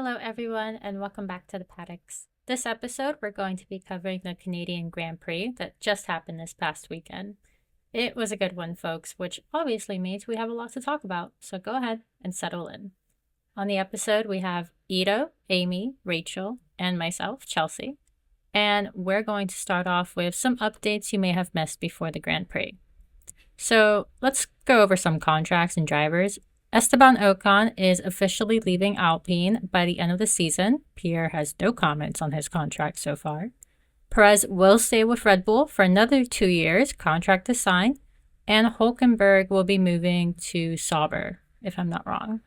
Hello, everyone, and welcome back to the Paddocks. This episode, we're going to be covering the Canadian Grand Prix that just happened this past weekend. It was a good one, folks, which obviously means we have a lot to talk about, so go ahead and settle in. On the episode, we have Ito, Amy, Rachel, and myself, Chelsea, and we're going to start off with some updates you may have missed before the Grand Prix. So let's go over some contracts and drivers. Esteban Ocon is officially leaving Alpine by the end of the season. Pierre has no comments on his contract so far. Perez will stay with Red Bull for another 2 years, contract to sign, and Hülkenberg will be moving to Sauber, if I'm not wrong.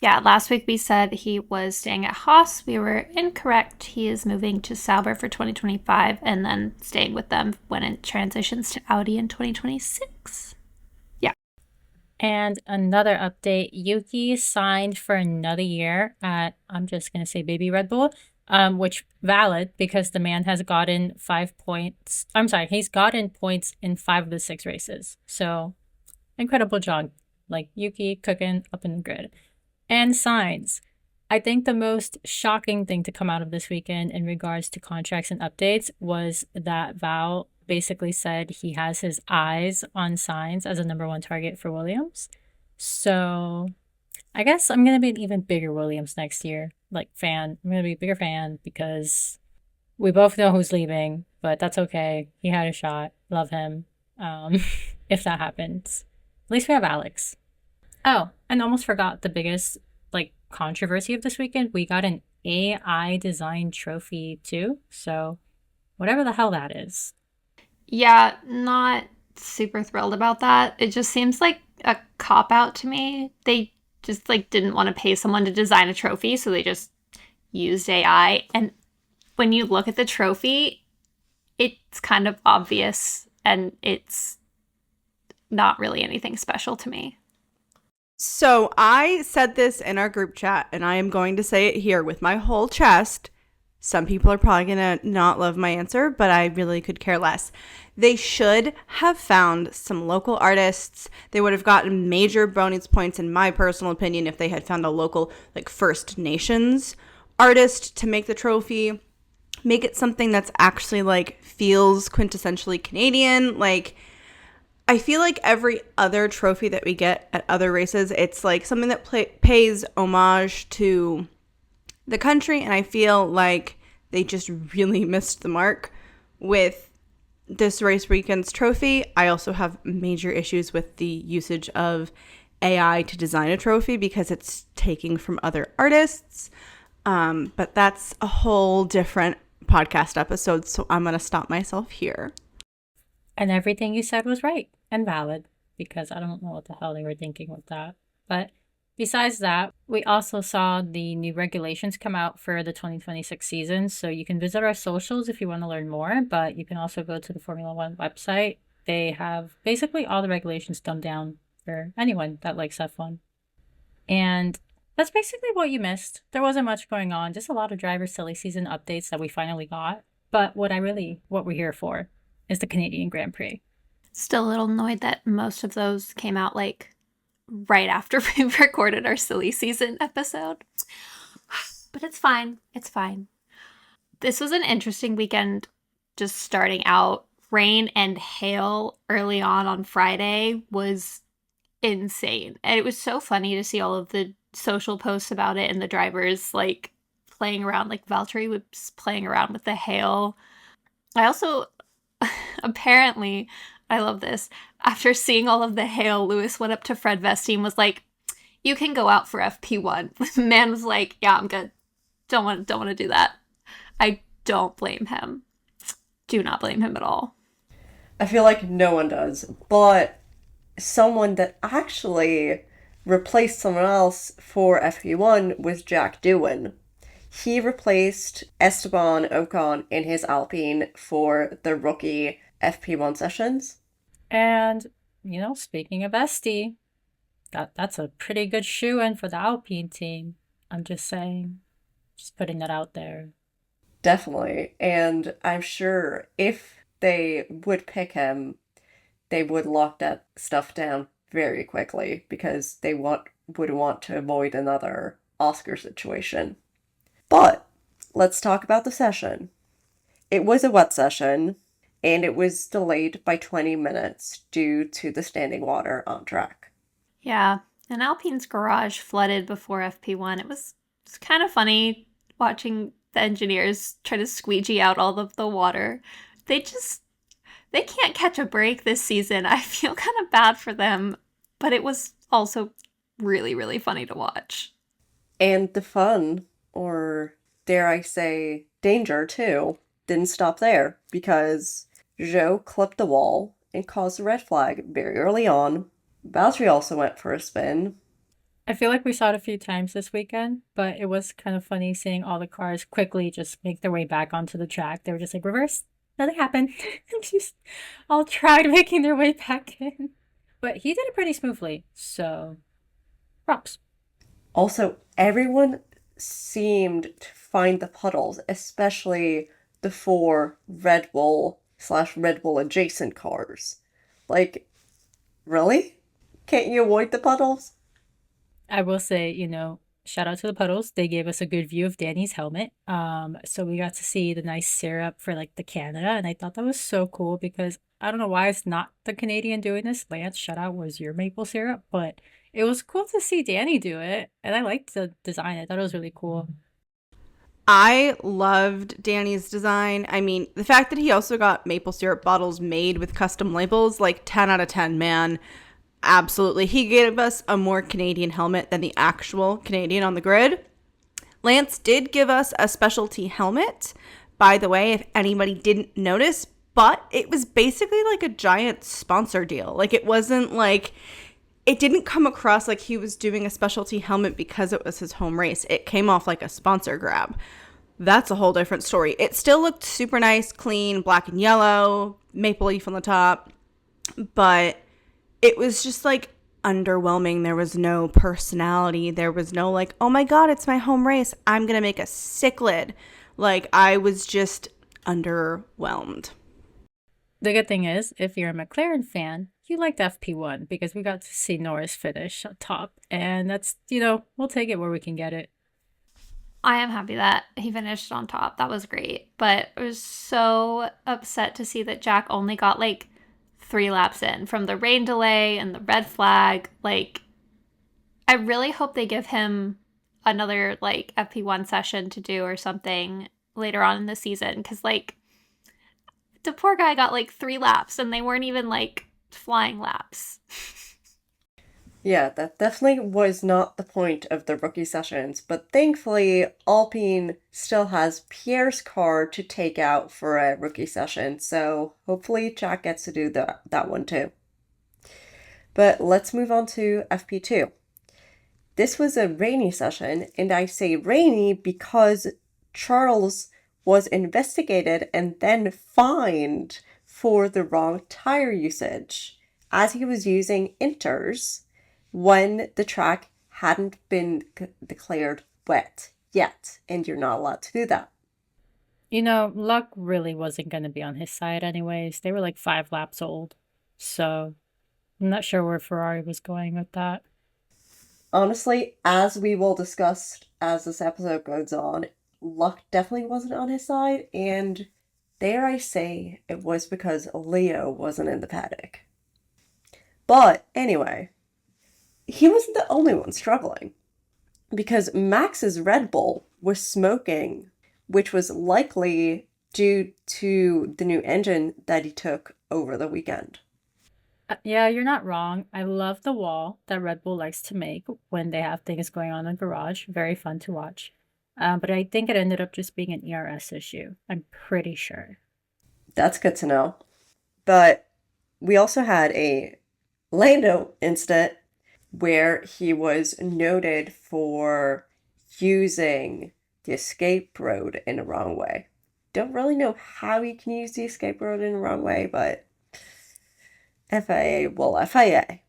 Yeah, last week we said he was staying at Haas. We were incorrect. He is moving to Sauber for 2025 and then staying with them when it transitions to Audi in 2026. And another update, Yuki signed for another year at, I'm just going to say baby Red Bull, which valid because the man has gotten 5 points. He's gotten points in 5 of the 6 races. So incredible job. Like Yuki cooking up in the grid. And signs. I think the most shocking thing to come out of this weekend in regards to contracts and updates was that Val basically said he has his eyes on Sainz as a number 1 target for Williams. So I guess I'm going to be an even bigger Williams next year. Fan. I'm going to be a bigger fan because we both know who's leaving, but that's okay. He had a shot. Love him. If that happens. At least we have Alex. Oh, and almost forgot the biggest controversy of this weekend. We got an AI design trophy too. So whatever the hell that is. Yeah, not super thrilled about that. It just seems like a cop-out to me. They just didn't want to pay someone to design a trophy, so they just used AI. And when you look at the trophy, it's kind of obvious and it's not really anything special to me. So I said this in our group chat, and I am going to say it here with my whole chest. Some people are probably going to not love my answer, but I really could care less. They should have found some local artists. They would have gotten major bonus points, in my personal opinion, if they had found a local, First Nations artist to make the trophy. Make it something that's actually, feels quintessentially Canadian. I feel like every other trophy that we get at other races, it's something that pays homage to the country, and I feel like they just really missed the mark with this race weekend's trophy. I also have major issues with the usage of AI to design a trophy because it's taking from other artists, but that's a whole different podcast episode, so I'm going to stop myself here. And everything you said was right and valid, because I don't know what the hell they were thinking with that. But besides that, we also saw the new regulations come out for the 2026 season. So you can visit our socials if you want to learn more, but you can also go to the Formula One website. They have basically all the regulations dumbed down for anyone that likes F1. And that's basically what you missed. There wasn't much going on, just a lot of driver silly season updates that we finally got. But what we're here for is the Canadian Grand Prix. Still a little annoyed that most of those came out right after we recorded our silly season episode. But it's fine. It's fine. This was an interesting weekend just starting out. Rain and hail early on Friday was insane. And it was so funny to see all of the social posts about it and the drivers playing around. Valtteri was playing around with the hail. I also apparently, I love this. After seeing all of the hail, Lewis went up to Fred Vesti and was like, "You can go out for FP1." The man was like, "Yeah, I'm good. Don't want to do that." I don't blame him. Do not blame him at all. I feel like no one does, but someone that actually replaced someone else for FP1 was Jack Doohan. He replaced Esteban Ocon in his Alpine for the rookie FP1 sessions. And, speaking of Esti, that's a pretty good shoe-in for the Alpine team. I'm just saying. Just putting that out there. Definitely. And I'm sure if they would pick him, they would lock that stuff down very quickly because they would want to avoid another Oscar situation. But let's talk about the session. It was a wet session, and it was delayed by 20 minutes due to the standing water on track. Yeah, and Alpine's garage flooded before FP1. It's kind of funny watching the engineers try to squeegee out all of the water. They can't catch a break this season. I feel kind of bad for them, but it was also really, really funny to watch. And the fun, or dare I say, danger too, didn't stop there because Zhou clipped the wall and caused a red flag very early on. Valtteri also went for a spin. I feel like we saw it a few times this weekend, but it was kind of funny seeing all the cars quickly just make their way back onto the track. They were just like, reverse, nothing happened. Just all tried making their way back in. But he did it pretty smoothly, so props. Also, everyone seemed to find the puddles, especially the 4 Red Bull/Red Bull adjacent cars. Like, really? Can't you avoid the puddles? I will say, shout out to the puddles. They gave us a good view of Danny's helmet. So we got to see the nice syrup for like the Canada, and I thought that was so cool because I don't know why it's not the Canadian doing this. Lance, shout out, was your maple syrup, but it was cool to see Danny do it, and I liked the design. I thought it was really cool. I loved Danny's design. I mean, the fact that he also got maple syrup bottles made with custom labels, like 10 out of 10, man. Absolutely. He gave us a more Canadian helmet than the actual Canadian on the grid. Lance did give us a specialty helmet, by the way, if anybody didn't notice, but it was basically like a giant sponsor deal. Like, it wasn't like, it didn't come across like he was doing a specialty helmet because it was his home race. It came off like a sponsor grab. That's a whole different story. It still looked super nice, clean, black and yellow, maple leaf on the top, but it was just like underwhelming. There was no personality. There was no like, oh my God, it's my home race, I'm going to make a cichlid. Like, I was just underwhelmed. The good thing is, if you're a McLaren fan, you liked FP1 because we got to see Norris finish on top. And that's, we'll take it where we can get it. I am happy that he finished on top. That was great. But I was so upset to see that Jack only got like 3 laps in from the rain delay and the red flag. Like, I really hope they give him another like FP1 session to do or something later on in the season, because like the poor guy got like 3 laps and they weren't even like flying laps. Yeah, that definitely was not the point of the rookie sessions, but thankfully Alpine still has Pierre's car to take out for a rookie session, so hopefully Jack gets to do that one too. But let's move on to FP2. This was a rainy session, and I say rainy because Charles was investigated and then fined for the wrong tire usage, as he was using inters when the track hadn't been declared wet yet, and you're not allowed to do that. Luck really wasn't going to be on his side anyways. They were like 5 laps old, so I'm not sure where Ferrari was going with that. Honestly, as we will discuss as this episode goes on, luck definitely wasn't on his side, and dare I say, it was because Leo wasn't in the paddock. But anyway, he wasn't the only one struggling, because Max's Red Bull was smoking, which was likely due to the new engine that he took over the weekend. Yeah, you're not wrong. I love the wall that Red Bull likes to make when they have things going on in the garage. Very fun to watch. But I think it ended up just being an ERS issue. I'm pretty sure. That's good to know. But we also had a Lando incident where he was noted for using the escape road in the wrong way. Don't really know how you can use the escape road in the wrong way, but FIA will FIA.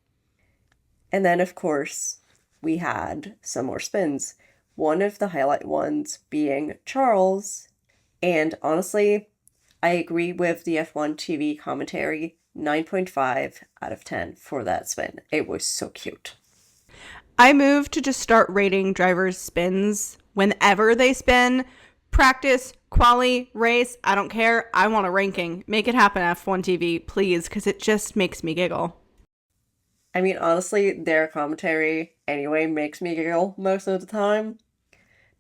And then, of course, we had some more spins. One of the highlight ones being Charles. And honestly, I agree with the F1 TV commentary. 9.5 out of 10 for that spin. It was so cute. I moved to just start rating drivers' spins whenever they spin, practice, quali, race, I don't care. I want a ranking. Make it happen, F1 TV, please, because it just makes me giggle. I mean, honestly, their commentary anyway makes me giggle most of the time.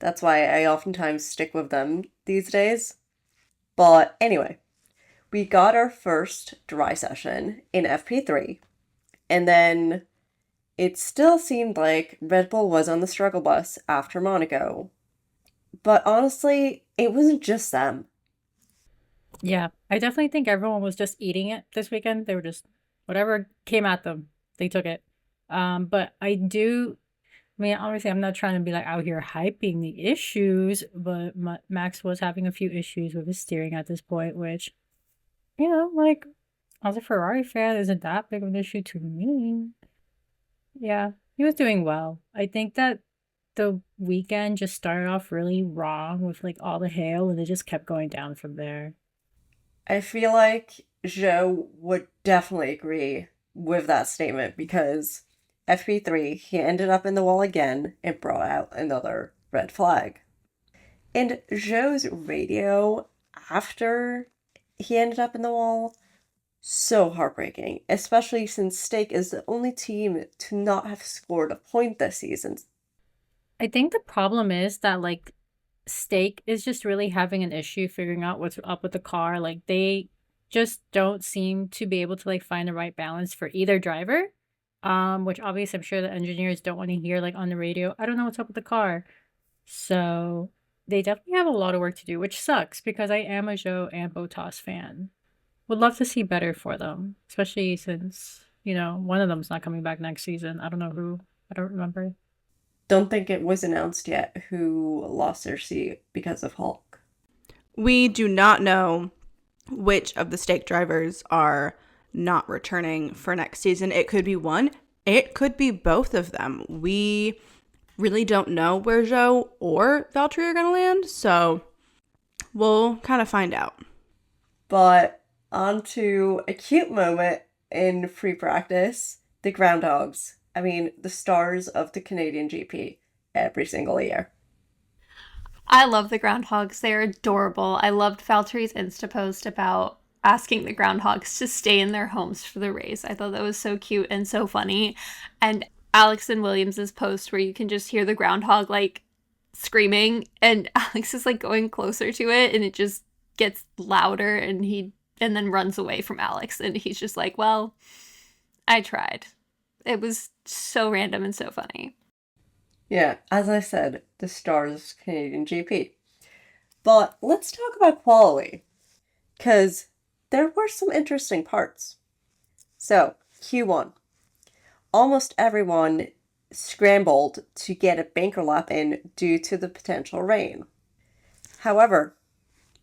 That's why I oftentimes stick with them these days. But anyway, we got our first dry session in FP3, and then it still seemed like Red Bull was on the struggle bus after Monaco. But honestly, it wasn't just them. Yeah, I definitely think everyone was just eating it this weekend. They were just whatever came at them, they took it. But I mean, obviously, I'm not trying to be like out here hyping the issues, but Max was having a few issues with his steering at this point, which, like, as a Ferrari fan, isn't that big of an issue to me. Yeah, he was doing well. I think that the weekend just started off really wrong with like all the hail, and it just kept going down from there. I feel like Joe would definitely agree with that statement because FP3, he ended up in the wall again and brought out another red flag. And Joe's radio after he ended up in the wall, so heartbreaking, especially since Stake is the only team to not have scored a point this season. I think the problem is that like Stake is just really having an issue figuring out what's up with the car. Like they just don't seem to be able to like find the right balance for either driver. Which obviously I'm sure the engineers don't want to hear like on the radio. I don't know what's up with the car. So they definitely have a lot of work to do, which sucks because I am a Joe and Botas fan. Would love to see better for them, especially since, one of them's not coming back next season. I don't know who. I don't remember. Don't think it was announced yet who lost their seat because of Hulk. We do not know which of the Stake drivers are not returning for next season. It could be one. It could be both of them. We really don't know where Joe or Valtteri are going to land, so we'll kind of find out. But on to a cute moment in free practice, the groundhogs. I mean, the stars of the Canadian GP every single year. I love the groundhogs. They're adorable. I loved Valtteri's Insta post about asking the groundhogs to stay in their homes for the race. I thought that was so cute and so funny. And Alex and Williams's post where you can just hear the groundhog like screaming and Alex is like going closer to it and it just gets louder and then runs away from Alex and he's just like, well, I tried. It was so random and so funny. Yeah, as I said, the stars of Canadian GP. But let's talk about quality, because there were some interesting parts. So, Q1. Almost everyone scrambled to get a banker lap in due to the potential rain. However,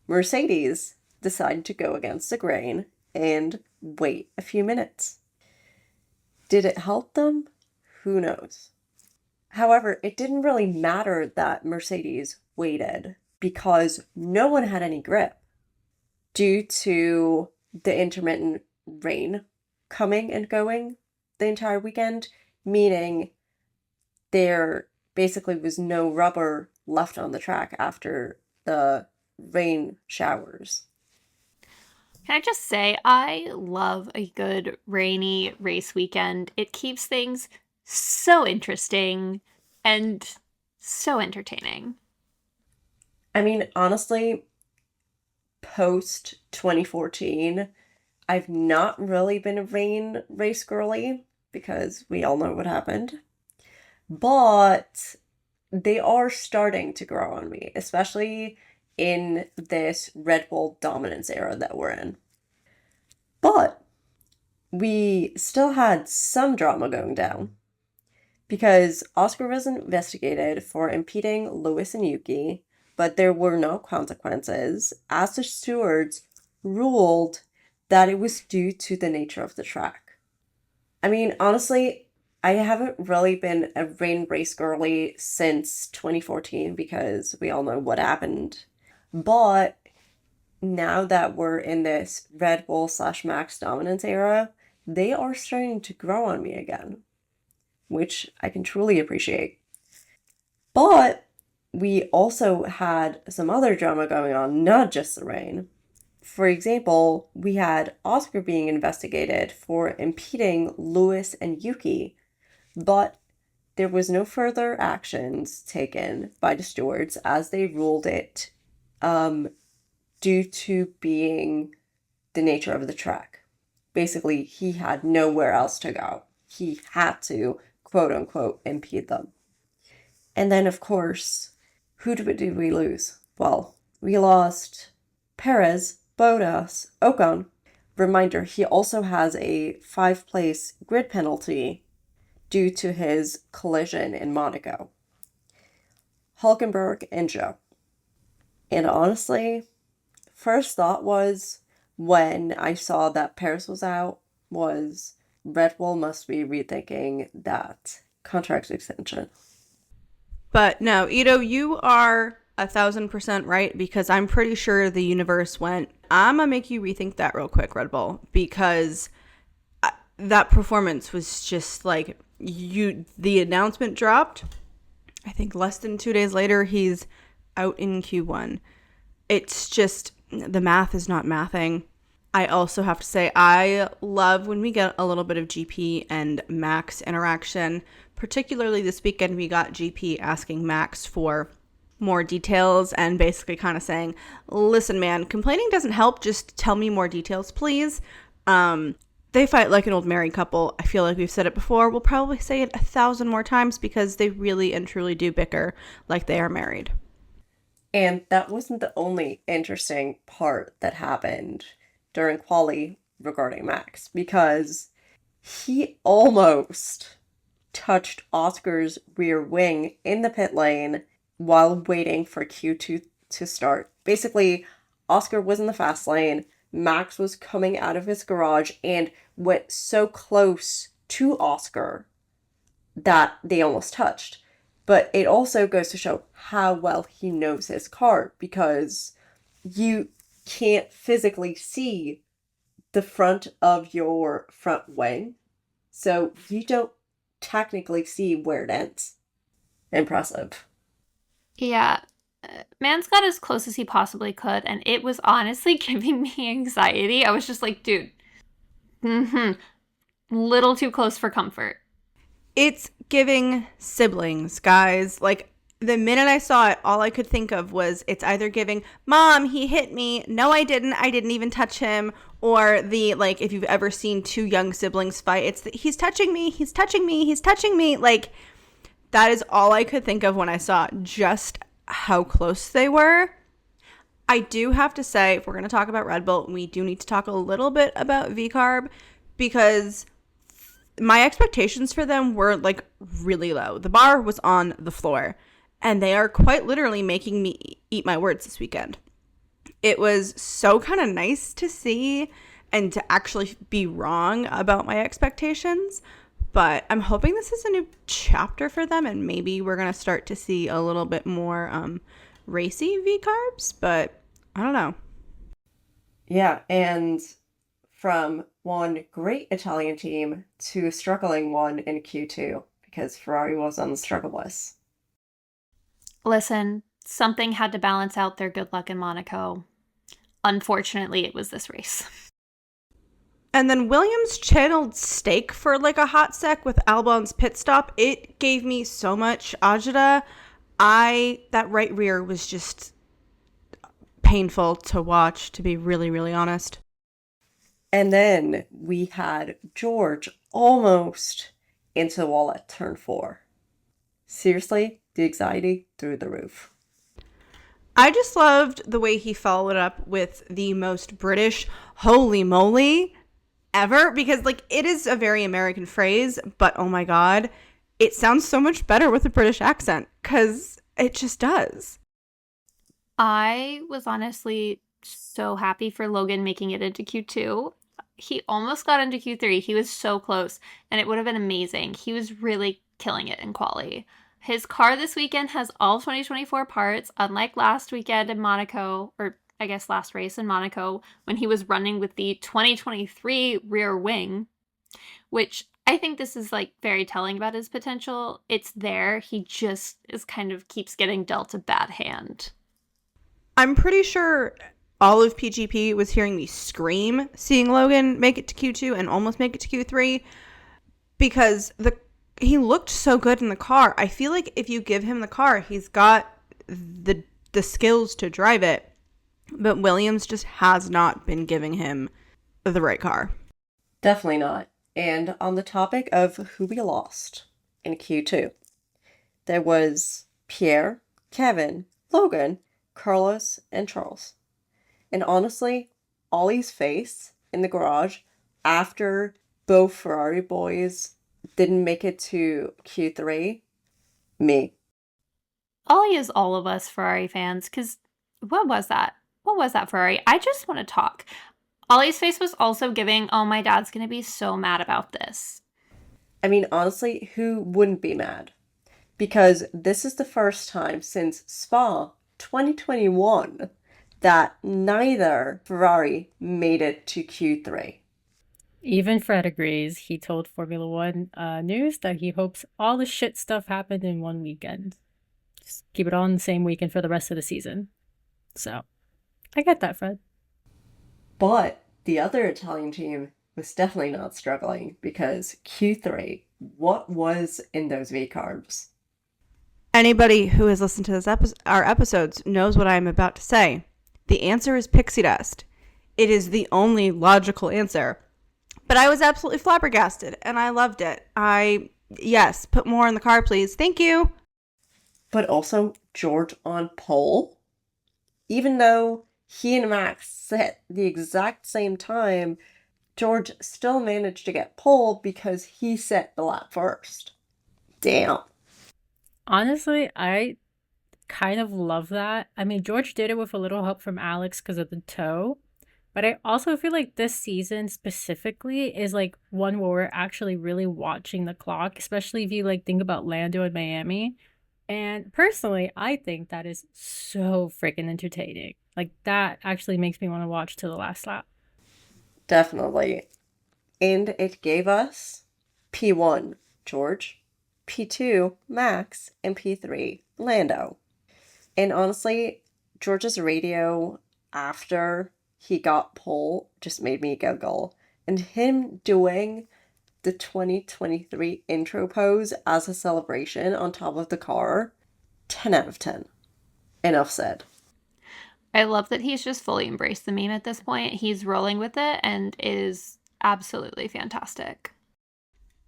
Mercedes decided to go against the grain and wait a few minutes. Did it help them? Who knows? However, it didn't really matter that Mercedes waited because no one had any grip due to the intermittent rain coming and going the entire weekend, meaning there basically was no rubber left on the track after the rain showers. Can I just say, I love a good rainy race weekend. It keeps things so interesting and so entertaining. I mean, honestly, post 2014, I've not really been a rain race girly because we all know what happened. But they are starting to grow on me, especially in this Red Bull dominance era that we're in. But we still had some drama going down because Oscar was investigated for impeding Lewis and Yuki, but there were no consequences as the stewards ruled that it was due to the nature of the track. I mean, honestly, I haven't really been a rain race girly since 2014 because we all know what happened. But now that we're in this Red Bull / Max dominance era, they are starting to grow on me again, which I can truly appreciate. But we also had some other drama going on, not just the rain. For example, we had Oscar being investigated for impeding Lewis and Yuki, but there was no further actions taken by the stewards as they ruled it due to being the nature of the track. Basically, he had nowhere else to go. He had to, quote unquote, impede them. And then, of course, who did we lose? Well, we lost Perez, Bottas, Ocon. Reminder, he also has a 5-place grid penalty due to his collision in Monaco. Hulkenberg and Zhou. And honestly, first thought was, when I saw that Perez was out, was Red Bull must be rethinking that contract extension. But no, Ito, you are 1,000% right, because I'm pretty sure the universe went, I'm gonna make you rethink that real quick, Red Bull, because that performance was just like, the announcement dropped. I think less than 2 days later, he's out in Q1. It's just, the math is not mathing. I also have to say, I love when we get a little bit of GP and Max interaction. Particularly this weekend, we got GP asking Max for more details and basically kind of saying, listen, man, complaining doesn't help. Just tell me more details, please. They fight like an old married couple. I feel like we've said it before. We'll probably say it 1,000 more times because they really and truly do bicker like they are married. And that wasn't the only interesting part that happened during quali regarding Max, because he almost touched Oscar's rear wing in the pit lane while waiting for Q2 to start. Basically, Oscar was in the fast lane, Max was coming out of his garage and went so close to Oscar that they almost touched. But it also goes to show how well he knows his car, because you can't physically see the front of your front wing, so you don't technically see where it ends. Impressive. Yeah. Man's got as close as he possibly could, and it was honestly giving me anxiety. I was just like, dude, little too close for comfort. It's giving siblings, guys. Like, the minute I saw it, all I could think of was, it's either giving, Mom, he hit me. No, I didn't even touch him. Or the, like, if you've ever seen two young siblings fight, it's the, he's touching me, he's touching me, he's touching me. Like, that is all I could think of when I saw just how close they were. I do have to say, if we're going to talk about Red Bull, we do need to talk a little bit about VCARB, because my expectations for them were, like, really low. The bar was on the floor, and they are quite literally making me eat my words this weekend. It was so kind of nice to see and to actually be wrong about my expectations. But I'm hoping this is a new chapter for them, and maybe we're going to start to see a little bit more racy V-carbs, but I don't know. Yeah, and from one great Italian team to a struggling one in Q2, because Ferrari was on the struggle list. Listen, something had to balance out their good luck in Monaco. Unfortunately, it was this race. And then Williams channeled steak for like a hot sec with Albon's pit stop. It gave me so much agita. That right rear was just painful to watch, to be really, really honest. And then we had George almost into the wall at turn 4. Seriously, the anxiety through the roof. I just loved the way he followed up with the most British holy moly ever, because like it is a very American phrase, but oh my god, it sounds so much better with a British accent, because it just does. I was honestly so happy for Logan making it into Q2. He almost got into Q3. He was so close, and it would have been amazing. He was really killing it in quali. His car this weekend has all 2024 parts, unlike last weekend in Monaco, or I guess last race in Monaco, when he was running with the 2023 rear wing, which I think this is like very telling about his potential. It's there. He just is kind of keeps getting dealt a bad hand. I'm pretty sure all of PGP was hearing me scream seeing Logan make it to Q2 and almost make it to Q3 because he looked so good in the car. I feel like if you give him the car, he's got the skills to drive it. But Williams just has not been giving him the right car. Definitely not. And on the topic of who we lost in Q2, there was Pierre, Kevin, Logan, Carlos, and Charles. And honestly, Ollie's face in the garage after both Ferrari boys didn't make it to Q3, me. Ollie is all of us Ferrari fans, because what was that? What was that, Ferrari? I just want to talk. Ollie's face was also giving, oh, my dad's going to be so mad about this. I mean, honestly, who wouldn't be mad? Because this is the first time since Spa 2021 that neither Ferrari made it to Q3. Even Fred agrees. He told Formula One News that he hopes all the shit stuff happened in one weekend. Just keep it on the same weekend for the rest of the season. So, I get that, Fred. But the other Italian team was definitely not struggling because Q3, what was in those V-carbs? Anybody who has listened to our episodes knows what I'm about to say. The answer is pixie dust. It is the only logical answer. But I was absolutely flabbergasted, and I loved it. Yes, put more in the car, please. Thank you. But also George on pole. Even though he and Max set the exact same time, George still managed to get pole because he set the lap first. Damn. Honestly, I kind of love that. I mean, George did it with a little help from Alex because of the toe. But I also feel like this season specifically is like one where we're actually really watching the clock, especially if you like think about Lando and Miami. And personally, I think that is so freaking entertaining. Like that actually makes me want to watch to the last lap. Definitely. And it gave us P1, George, P2, Max, and P3, Lando. And honestly, George's radio after he got pole just made me giggle. And him doing the 2023 intro pose as a celebration on top of the car, 10 out of 10. Enough said. I love that he's just fully embraced the meme at this point. He's rolling with it and is absolutely fantastic.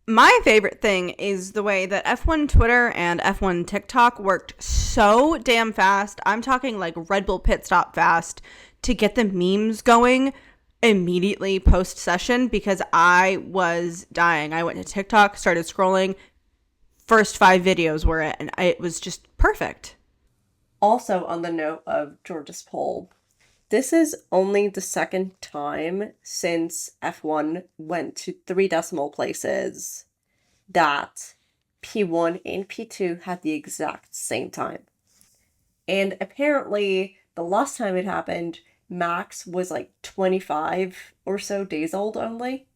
My favorite thing is the way that F1 Twitter and F1 TikTok worked so damn fast. I'm talking like Red Bull pit stop fast to get the memes going immediately post session because I was dying. I went to TikTok, started scrolling. First 5 videos were it, and it was just perfect. Also, on the note of George's pole, this is only the second time since F1 went to 3 decimal places that P1 and P2 had the exact same time. And apparently, the last time it happened, Max was like 25 or so days old only.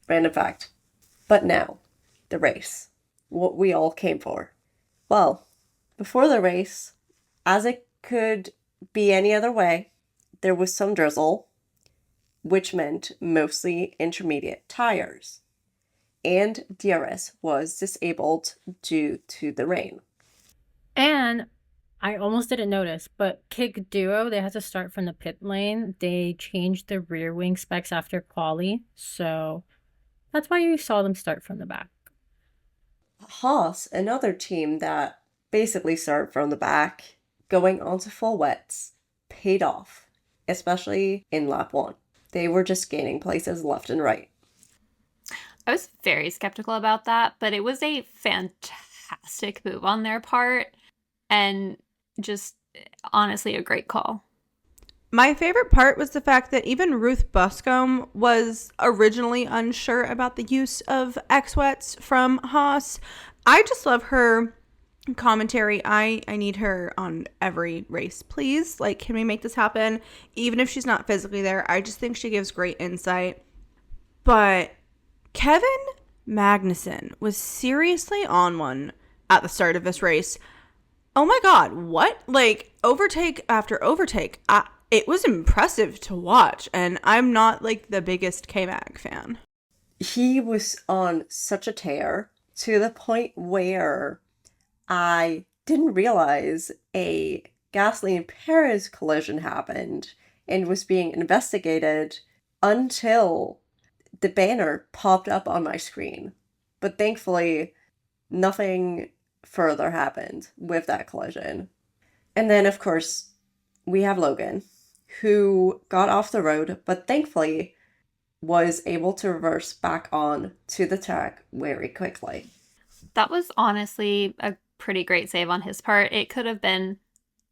Random fact. But now, the race. What we all came for. Well, before the race, as it could be any other way, there was some drizzle, which meant mostly intermediate tires. And DRS was disabled due to the rain. And I almost didn't notice, but Kick Duo, they had to start from the pit lane. They changed the rear wing specs after quali, so that's why you saw them start from the back. Haas, another team that basically started from the back, going onto full wets, paid off, especially in lap 1. They were just gaining places left and right. I was very skeptical about that, but it was a fantastic move on their part and just honestly a great call. My favorite part was the fact that even Ruth Buscombe was originally unsure about the use of X-Wets from Haas. I just love her commentary. I need her on every race, please. Like, can we make this happen? Even if she's not physically there, I just think she gives great insight. But Kevin Magnussen was seriously on one at the start of this race. Oh my God, what? Like, overtake after overtake. It was impressive to watch, and I'm not, like, the biggest K-Mag fan. He was on such a tear to the point where I didn't realize a Gasly and Perez collision happened and was being investigated until the banner popped up on my screen. But thankfully, nothing further happened with that collision. And then, of course, we have Logan, who got off the road, but thankfully was able to reverse back on to the track very quickly. That was honestly a pretty great save on his part. It could have been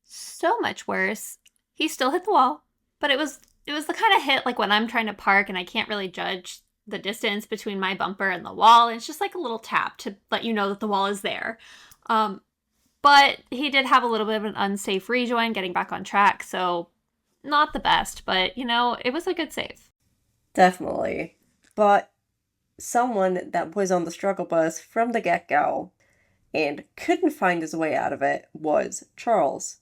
so much worse. He still hit the wall, but it was the kind of hit like when I'm trying to park and I can't really judge the distance between my bumper and the wall. It's just like a little tap to let you know that the wall is there. But he did have a little bit of an unsafe rejoin getting back on track, so not the best, but it was a good save. Definitely. But someone that was on the struggle bus from the get-go and couldn't find his way out of it was Charles.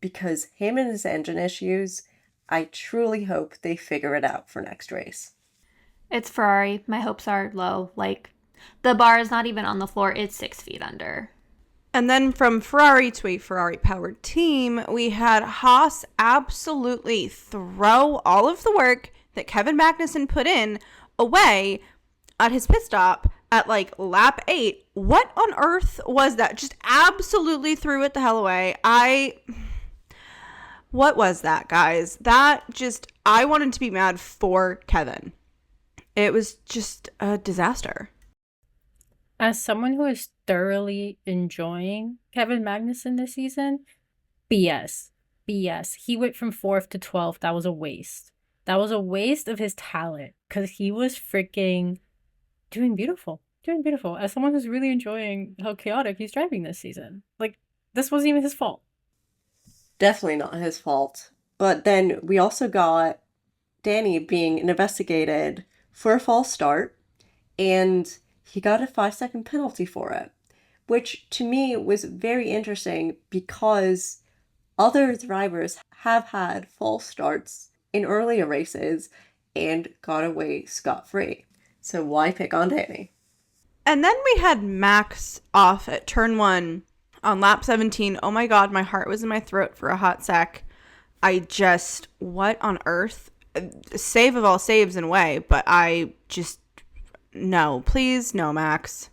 Because him and his engine issues, I truly hope they figure it out for next race. It's Ferrari. My hopes are low. Like, the bar is not even on the floor. It's 6 feet under. And then from Ferrari to a Ferrari-powered team, we had Haas absolutely throw all of the work that Kevin Magnussen put in away at his pit stop at like lap 8. What on earth was that? Just absolutely threw it the hell away. What was that, guys? I wanted to be mad for Kevin. It was just a disaster. As someone who is thoroughly enjoying Kevin Magnussen this season, BS. He went from 4th to 12th. That was a waste. That was a waste of his talent because he was freaking doing beautiful. As someone who's really enjoying how chaotic he's driving this season. Like, this wasn't even his fault. Definitely not his fault. But then we also got Danny being investigated for a false start, and he got a 5-second penalty for it, which to me was very interesting because other drivers have had false starts in earlier races and got away scot-free. So why pick on Danny? And then we had Max off at turn 1 on lap 17. Oh my God, my heart was in my throat for a hot sec. What on earth? Save of all saves in a way, but no, please, no, Max.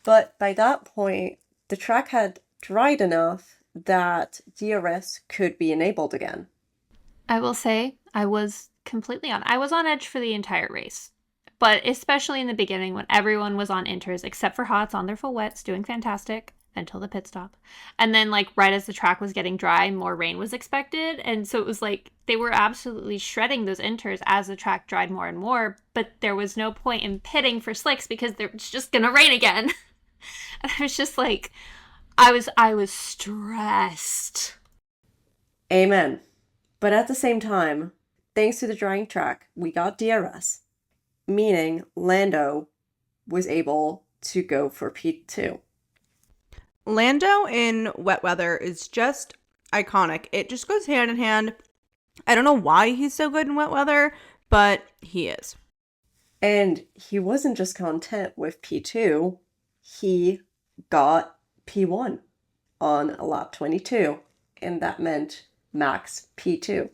But by that point, the track had dried enough that DRS could be enabled again. I will say I was I was on edge for the entire race. But especially in the beginning when everyone was on inters, except for Hots on their full wets, doing fantastic until the pit stop. And then like right as the track was getting dry, more rain was expected. And so it was like they were absolutely shredding those inters as the track dried more and more. But there was no point in pitting for slicks because it's just going to rain again. And I was just like, I was stressed. Amen. But at the same time, thanks to the drying track, we got DRS. Meaning Lando was able to go for P2. Lando in wet weather is just iconic. It just goes hand in hand. I don't know why he's so good in wet weather, but he is. And he wasn't just content with P2. He got P1 on lap 22. And that meant Max P2.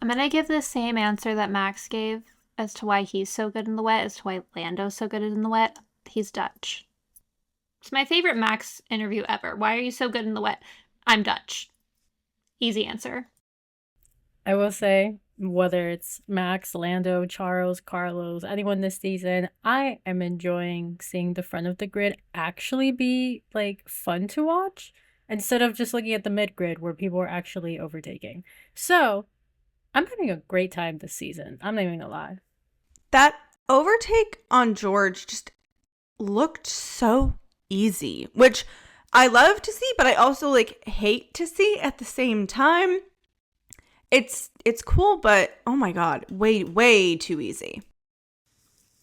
I'm going to give the same answer that Max gave as to why he's so good in the wet, as to why Lando's so good in the wet. He's Dutch. It's my favorite Max interview ever. Why are you so good in the wet? I'm Dutch. Easy answer. I will say, whether it's Max, Lando, Charles, Carlos, anyone this season, I am enjoying seeing the front of the grid actually be like fun to watch instead of just looking at the mid grid where people are actually overtaking. So I'm having a great time this season. I'm not even gonna lie. That overtake on George just looked so easy, which I love to see, but I also like hate to see at the same time. It's cool, but oh my God, way too easy.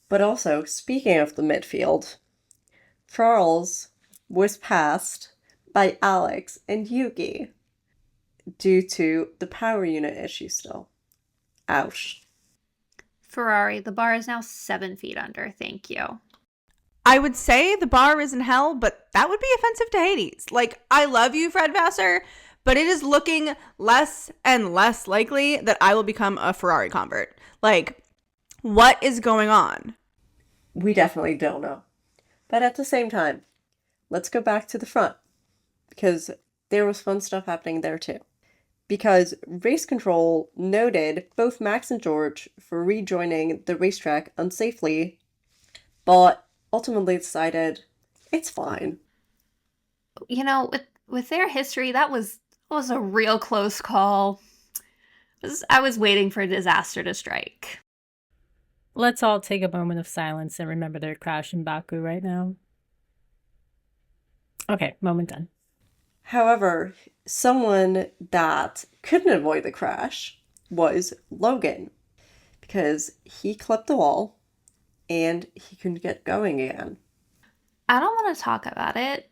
But also, speaking of the midfield, Charles was passed by Alex and Yuki due to the power unit issue still. Ouch. Ferrari, the bar is now 7 feet under. Thank you. I would say the bar is in hell, but that would be offensive to Hades. Like, I love you, Fred Vassar, but it is looking less and less likely that I will become a Ferrari convert. Like, what is going on? We definitely don't know. But at the same time, let's go back to the front, because there was fun stuff happening there too. Because race control noted both Max and George for rejoining the racetrack unsafely, but ultimately decided it's fine. You know, with their history, that was a real close call. I was waiting for a disaster to strike. Let's all take a moment of silence and remember their crash in Baku right now. Okay, moment done. However, someone that couldn't avoid the crash was Logan, because he clipped the wall and he couldn't get going again. I don't want to talk about it.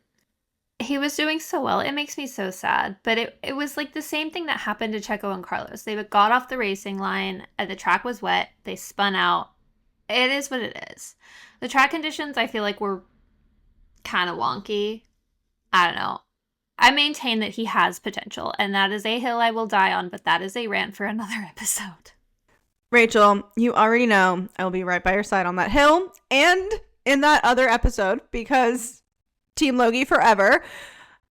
He was doing so well. It makes me so sad. But it was like the same thing that happened to Checo and Carlos. They got off the racing line and the track was wet. They spun out. It is what it is. The track conditions, I feel like, were kind of wonky. I don't know. I maintain that he has potential, and that is a hill I will die on, but that is a rant for another episode. Rachel, you already know I will be right by your side on that hill and in that other episode, because Team Logie forever.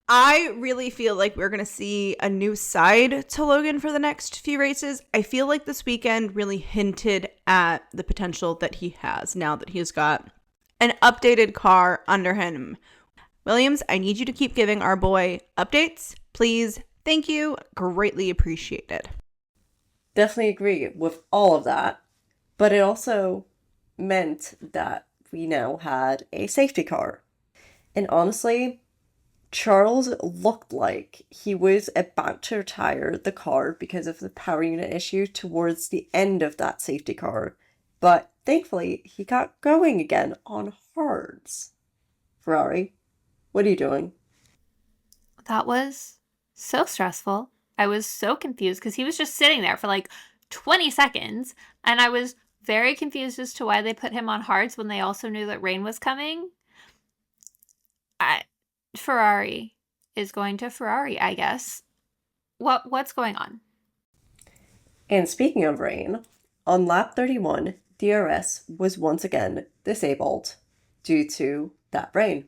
I really feel like we're going to see a new side to Logan for the next few races. I feel like this weekend really hinted at the potential that he has now that he's got an updated car under him. Williams, I need you to keep giving our boy updates, please. Thank you. Greatly appreciated. Definitely agree with all of that. But it also meant that we now had a safety car. And honestly, Charles looked like he was about to retire the car because of the power unit issue towards the end of that safety car. But thankfully, he got going again on hards. Ferrari, what are you doing? That was so stressful. I was so confused because he was just sitting there for like 20 seconds. And I was very confused as to why they put him on hards when they also knew that rain was coming. Ferrari is going to Ferrari, I guess. What's going on? And speaking of rain, on lap 31, DRS was once again disabled due to that rain.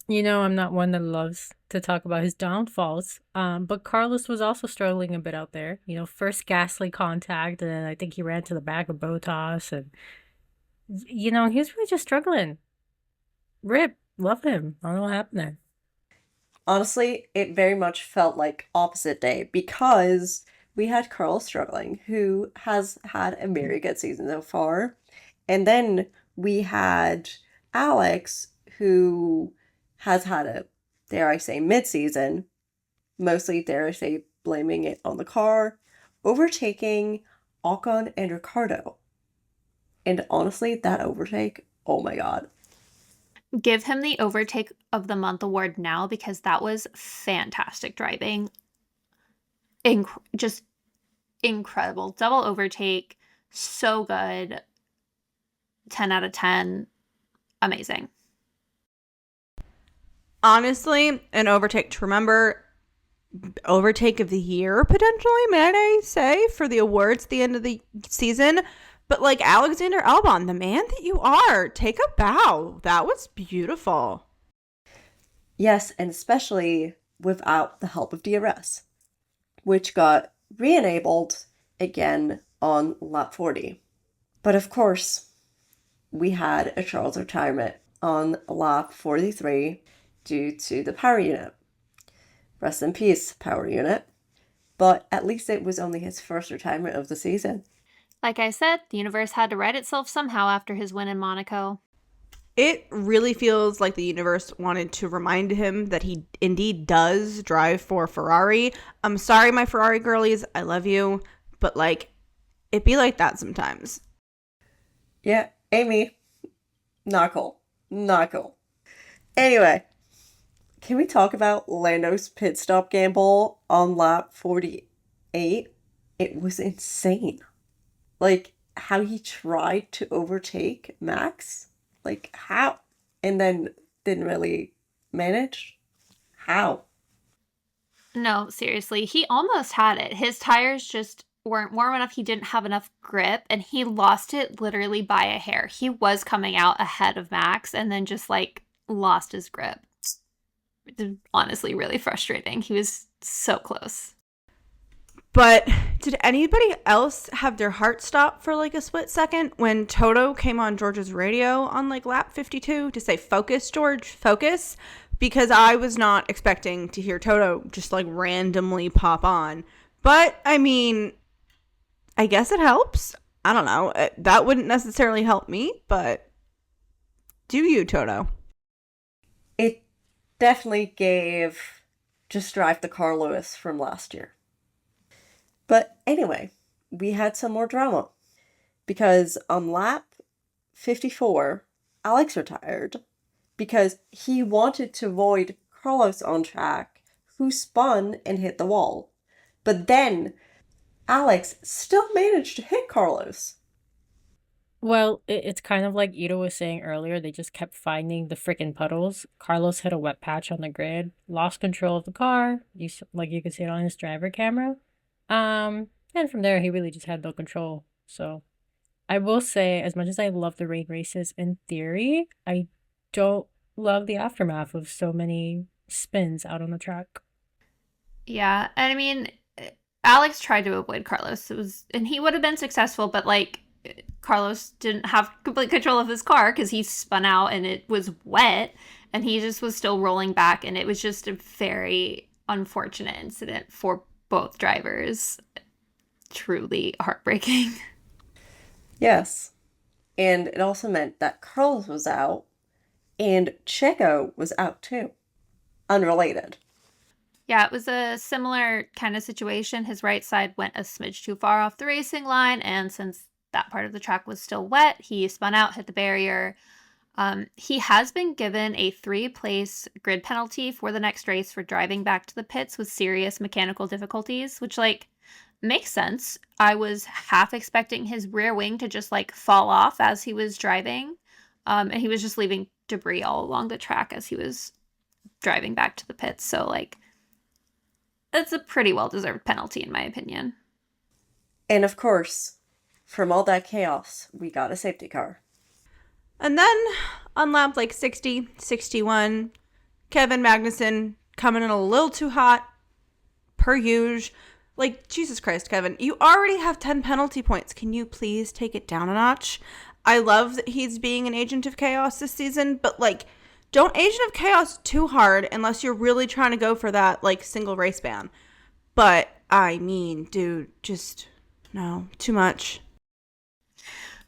You know, I'm not one that loves to talk about his downfalls, but Carlos was also struggling a bit out there. You know, first Gasly contact, and then I think he ran to the back of Bottas, and, you know, he was really just struggling. Rip, love him. I don't know what happened there. Honestly, it very much felt like opposite day because we had Carl struggling, who has had a very good season so far. And then we had Alex, who has had a, dare I say, mid-season, mostly, dare I say, blaming it on the car, overtaking Ocon and Ricardo. And honestly, that overtake, oh my god. Give him the Overtake of the Month award now because that was fantastic driving. Just incredible. Double overtake. So good. 10 out of 10. Amazing. Honestly, an overtake to remember. Overtake of the year, potentially, might I say, for the awards at the end of the season. But like Alexander Albon, the man that you are, take a bow. That was beautiful. Yes, and especially without the help of DRS, which got re-enabled again on lap 40. But of course, we had a Charles retirement on lap 43 due to the power unit. Rest in peace, power unit. But at least it was only his first retirement of the season. Like I said, the universe had to right itself somehow after his win in Monaco. It really feels like the universe wanted to remind him that he indeed does drive for Ferrari. I'm sorry, my Ferrari girlies. I love you. But like, it be like that sometimes. Yeah, Amy, not cool. Not cool. Anyway, can we talk about Lando's pit stop gamble on lap 48? It was insane. Like, how he tried to overtake Max? Like, how? And then didn't really manage? How? No, seriously, he almost had it. His tires just weren't warm enough. He didn't have enough grip, and he lost it literally by a hair. He was coming out ahead of Max and then just like lost his grip. It's honestly really frustrating. He was so close. But did anybody else have their heart stop for like a split second when Toto came on George's radio on like lap 52 to say, "Focus, George, focus"? Because I was not expecting to hear Toto just like randomly pop on. But I mean, I guess it helps. I don't know. That wouldn't necessarily help me, but do you, Toto? It definitely gave Just Drive the Car Lewis from last year. But anyway, we had some more drama. Because on lap 54, Alex retired because he wanted to avoid Carlos on track, who spun and hit the wall. But then Alex still managed to hit Carlos. Well, it's kind of like Ito was saying earlier. They just kept finding the freaking puddles. Carlos hit a wet patch on the grid, lost control of the car. Like you could see it on his driver camera. And from there, he really just had no control. So I will say, as much as I love the rain races in theory, I don't love the aftermath of so many spins out on the track. Yeah, and I mean, Alex tried to avoid Carlos. And he would have been successful, but like Carlos didn't have complete control of his car because he spun out and it was wet, and he just was still rolling back, and it was just a very unfortunate incident for both drivers. Truly heartbreaking. Yes. And it also meant that Carlos was out and Checo was out too. Unrelated. Yeah, it was a similar kind of situation. His right side went a smidge too far off the racing line, and since that part of the track was still wet, he spun out, hit the barrier. He has been given a 3-place grid penalty for the next race for driving back to the pits with serious mechanical difficulties, which, like, makes sense. I was half expecting his rear wing to just, like, fall off as he was driving, and he was just leaving debris all along the track as he was driving back to the pits. So, like, it's a pretty well-deserved penalty, in my opinion. And of course, from all that chaos, we got a safety car. And then on lap like 60, 61, Kevin Magnussen coming in a little too hot, per usual. Like, Jesus Christ, Kevin, you already have 10 penalty points. Can you please take it down a notch? I love that he's being an agent of chaos this season, but like, don't agent of chaos too hard unless you're really trying to go for that like single race ban. But I mean, dude, just no, too much.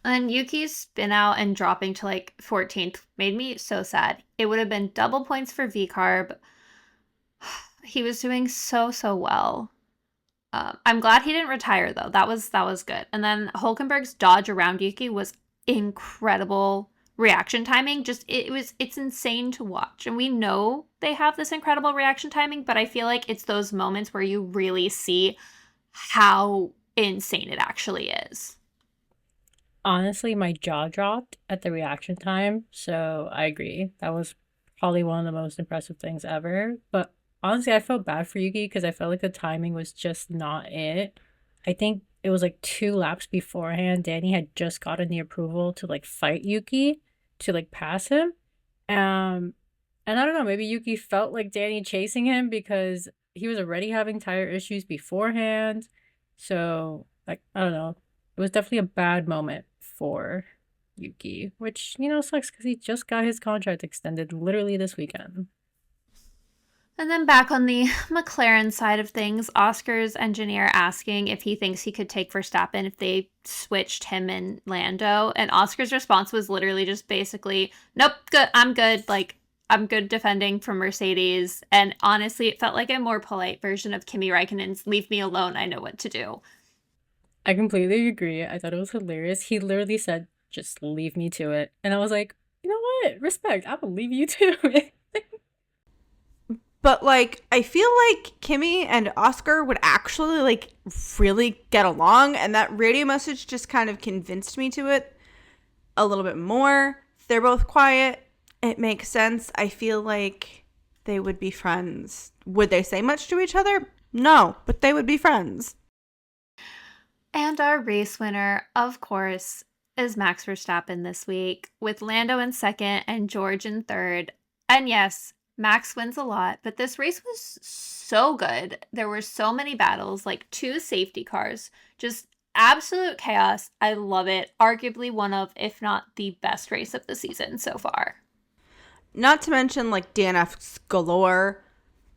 And Yuki's spin out and dropping to like 14th made me so sad. It would have been double points for V-Carb. He was doing so well. I'm glad he didn't retire though. That was good. And then Hulkenberg's dodge around Yuki was incredible reaction timing. Just it's insane to watch. And we know they have this incredible reaction timing, but I feel like it's those moments where you really see how insane it actually is. Honestly, my jaw dropped at the reaction time, so I agree. That was probably one of the most impressive things ever. But honestly, I felt bad for Yuki because I felt like the timing was just not it. I think it was like 2 laps beforehand, Danny had just gotten the approval to like fight Yuki to like pass him. And I don't know, maybe Yuki felt like Danny chasing him because he was already having tire issues beforehand. So, like, I don't know. It was definitely a bad moment for Yuki, which, you know, sucks because he just got his contract extended literally this weekend. And then back on the McLaren side of things, Oscar's engineer asking if he thinks he could take Verstappen if they switched him and Lando. And Oscar's response was literally just basically, nope, good, I'm good. Like, I'm good defending from Mercedes. And honestly, it felt like a more polite version of Kimi Räikkönen's leave me alone, I know what to do. I completely agree. I thought it was hilarious. He literally said, just leave me to it. And I was like, you know what? Respect. I will leave you to it. But, like, I feel like Kimmy and Oscar would actually, like, really get along. And that radio message just kind of convinced me to it a little bit more. They're both quiet. It makes sense. I feel like they would be friends. Would they say much to each other? No, but they would be friends. And our race winner, of course, is Max Verstappen this week, with Lando in second and George in third. And yes, Max wins a lot, but this race was so good. There were so many battles, like 2 safety cars, just absolute chaos. I love it. Arguably one of, if not the best race of the season so far. Not to mention, like, DNFs galore.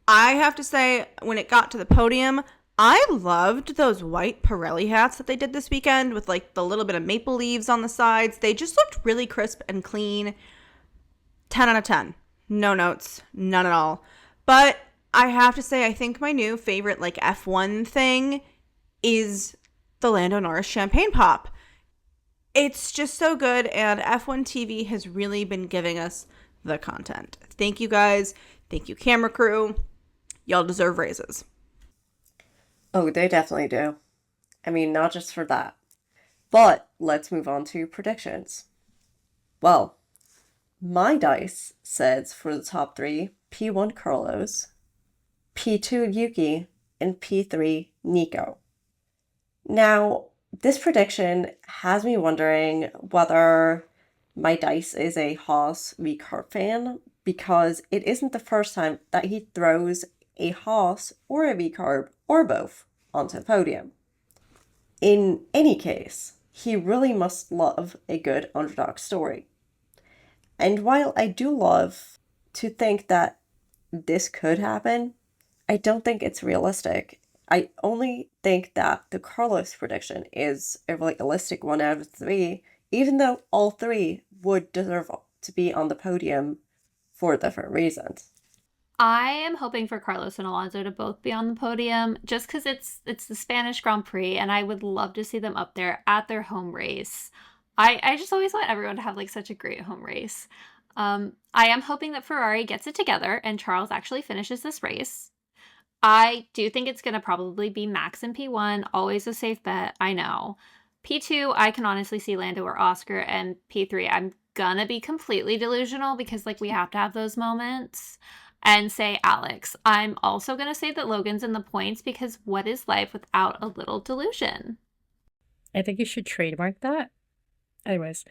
I have to say, when it got to the podium, I loved those white Pirelli hats that they did this weekend with, like, the little bit of maple leaves on the sides. They just looked really crisp and clean. 10 out of 10. No notes. None at all. But I have to say, I think my new favorite, like, F1 thing is the Lando Norris champagne pop. It's just so good, and F1 TV has really been giving us the content. Thank you, guys. Thank you, camera crew. Y'all deserve raises. Oh, they definitely do. I mean, not just for that. But let's move on to predictions. Well, my dice says for the top 3, P1 Carlos, P2 Yuki, and P3 Nico. Now, this prediction has me wondering whether my dice is a Haas v Carp fan, because it isn't the first time that he throws a Haas or a V-Carb or both onto the podium. In any case, he really must love a good underdog story. And while I do love to think that this could happen, I don't think it's realistic. I only think that the Carlos prediction is a realistic one out of 3, even though all 3 would deserve to be on the podium for different reasons. I am hoping for Carlos and Alonso to both be on the podium just because it's the Spanish Grand Prix, and I would love to see them up there at their home race. I just always want everyone to have like such a great home race. I am hoping that Ferrari gets it together and Charles actually finishes this race. I do think it's going to probably be Max in P1, always a safe bet, I know. P2, I can honestly see Lando or Oscar, and P3, I'm gonna be completely delusional because like we have to have those moments, and say Alex. I'm also gonna say that Logan's in the points because what is life without a little delusion? I think you should trademark that. Anyways,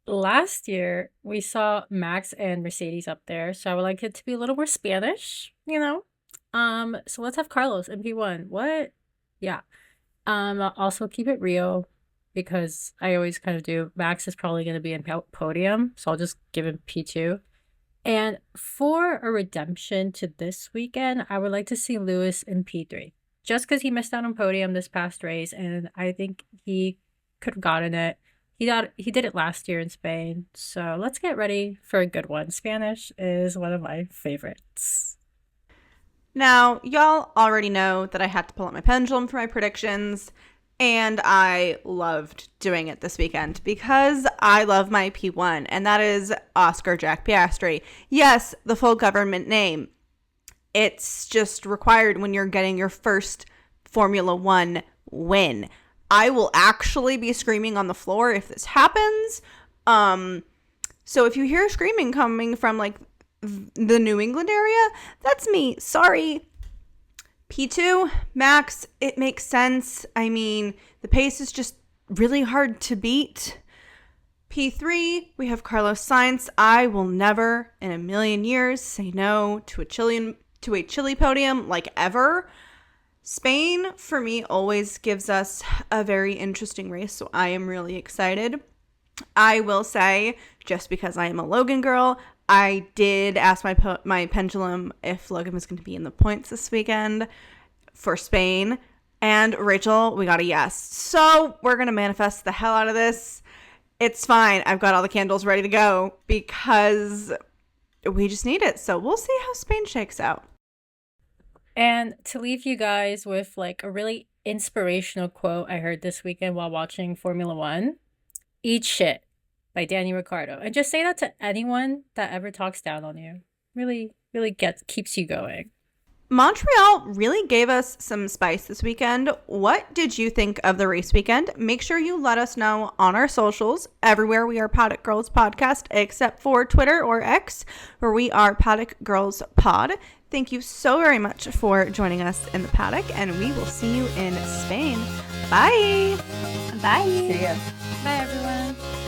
last year we saw Max and Mercedes up there, so I would like it to be a little more Spanish, you know? So let's have Carlos in P1. What? Yeah. Also keep it real because I always kind of do. Max is probably going to be in podium, so I'll just give him P2. And for a redemption to this weekend, I would like to see Lewis in P3. Just because he missed out on podium this past race, and I think he could have gotten it. He did it last year in Spain, so let's get ready for a good one. Spanish is one of my favorites. Now, y'all already know that I had to pull out my pendulum for my predictions, and I loved doing it this weekend because I love my P1, and that is Oscar Jack Piastri. Yes, the full government name. It's just required when you're getting your first Formula One win. I will actually be screaming on the floor if this happens. So if you hear screaming coming from like the New England area, that's me. Sorry. P2, Max, it makes sense. I mean, the pace is just really hard to beat. P3, we have Carlos Sainz. I will never in a million years say no to a Chile podium, like ever. Spain, for me, always gives us a very interesting race, so I am really excited. I will say, just because I am a Logan girl, I did ask my pendulum if Logan was going to be in the points this weekend for Spain. And Rachel, we got a yes. So we're going to manifest the hell out of this. It's fine. I've got all the candles ready to go because we just need it. So we'll see how Spain shakes out. And to leave you guys with like a really inspirational quote I heard this weekend while watching Formula One. Eat Shit by Danny Ricardo. And just say that to anyone that ever talks down on you. Really, really keeps you going. Montreal really gave us some spice this weekend. What did you think of the race weekend? Make sure you let us know on our socials. Everywhere we are Paddock Girls Podcast, except for Twitter or X, where we are Paddock Girls Pod. Thank you so very much for joining us in the paddock, and we will see you in Spain. Bye. Bye. See ya. Bye, everyone.